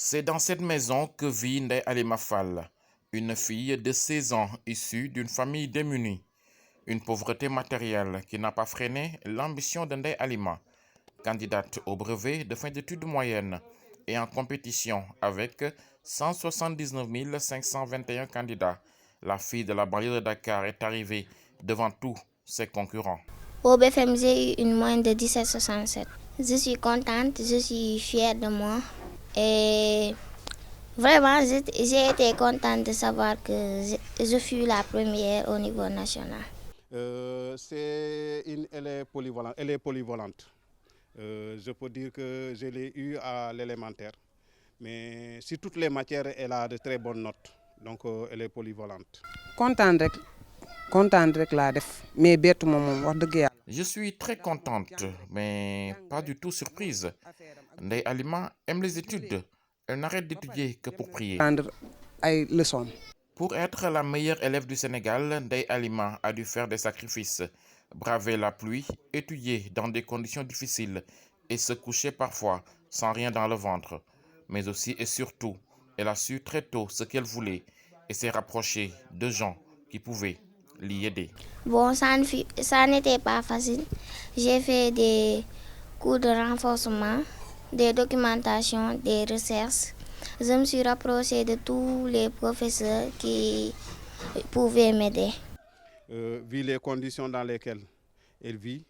C'est dans cette maison que vit Ndeye Halima Fall, une fille de 16 ans issue d'une famille démunie. Une pauvreté matérielle qui n'a pas freiné l'ambition de Ndeye Halima, candidate au brevet de fin d'études moyennes et en compétition avec 179 521 candidats. La fille de la banlieue de Dakar est arrivée devant tous ses concurrents. Au BFM, j'ai eu une moyenne de 17,67. Je suis contente, je suis fière de moi. Et vraiment, j'ai été contente de savoir que je fus la première au niveau national. Elle est polyvalente. Elle est polyvalente. Je peux dire que je l'ai eue à l'élémentaire. Mais sur toutes les matières, elle a de très bonnes notes. Donc, elle est polyvalente. Contente rek laa def mais bettuma moom wax dëgg yàlla. Je suis très contente, mais pas du tout surprise. Ndeye Halima aime les études. Elle n'arrête d'étudier que pour prier. Prendre ay leçons. Pour être la meilleure élève du Sénégal, Ndeye Halima a dû faire des sacrifices, braver la pluie, étudier dans des conditions difficiles et se coucher parfois sans rien dans le ventre. Mais aussi et surtout, elle a su très tôt ce qu'elle voulait et s'est rapprochée de gens qui pouvaient l'y aider. Bon, ça n'était pas facile. J'ai fait des cours de renforcement, des documentations, des recherches. Je me suis rapprochée de tous les professeurs qui pouvaient m'aider. Vu les conditions dans lesquelles elle vit,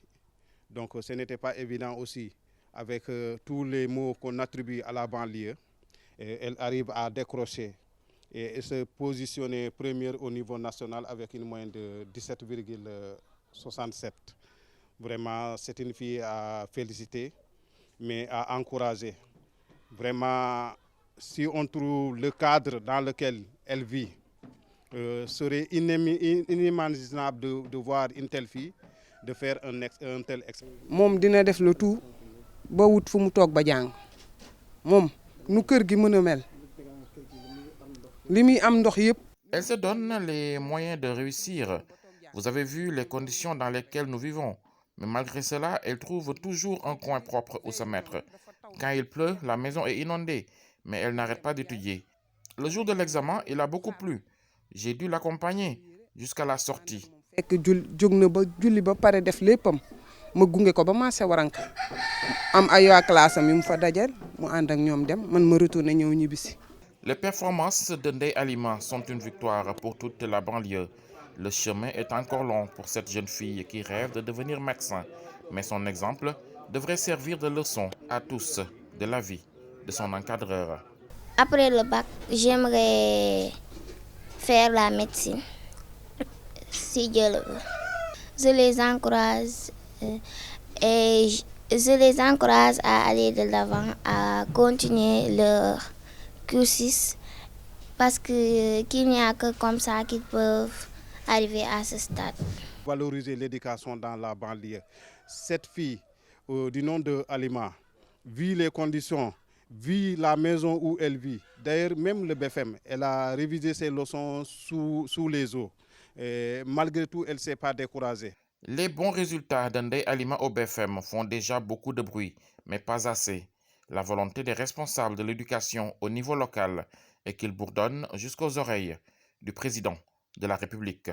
donc ce n'était pas évident aussi avec tous les mots qu'on attribue à la banlieue. Elle arrive à décrocher et se positionner première au niveau national avec une moyenne de 17,67. Vraiment, c'est une fille à féliciter, mais à encourager. Vraiment, si on trouve le cadre dans lequel elle vit, serait inimaginable de voir une telle fille de faire un tel exploit. moom dina def le tout ba wut fu mu toog ba jàng moom nu kër gi mën a mel li muy am ndox yëpp. Elle se donne les moyens de réussir. Vous avez vu les conditions dans lesquelles nous vivons. Mais malgré cela, elle trouve toujours un coin propre où se mettre. Quand il pleut, la maison est inondée, mais elle n'arrête pas d'étudier. Le jour de l'examen, il a beaucoup plu. J'ai dû l'accompagner jusqu'à la sortie. fekk jóg na ba julli ba pare def léppam ma gunge ko ba marché waranka am ay waa classe am yu mu fa dajal mu ànd ak ñoom dem man ma retourné ñëw ñibbisi. Les performances de Ndeye Halima sont une victoire pour toute la banlieue. Le chemin est encore long pour cette jeune fille qui rêve de devenir médecin, mais son exemple devrait servir de leçon à tous de la vie de son encadreur. Après le bac, j'aimerais faire la médecine, si Dieu le veut. Je les encourage je les encourage à aller de l'avant, à continuer leur cursus, parce qu'il n'y a que comme ça qu'ils peuvent arriver à ce stade. Valoriser l'éducation dans la banlieue. Cette fille du nom de Halima, vu les conditions, vu la maison où elle vit, d'ailleurs même le BFM, elle a révisé ses leçons sous les eaux. Et malgré tout, elle ne s'est pas découragée. Les bons résultats de Ndeye Halima au BFM font déjà beaucoup de bruit, mais pas assez. La volonté des responsables de l'éducation au niveau local est qu'il bourdonne jusqu'aux oreilles du président de la République.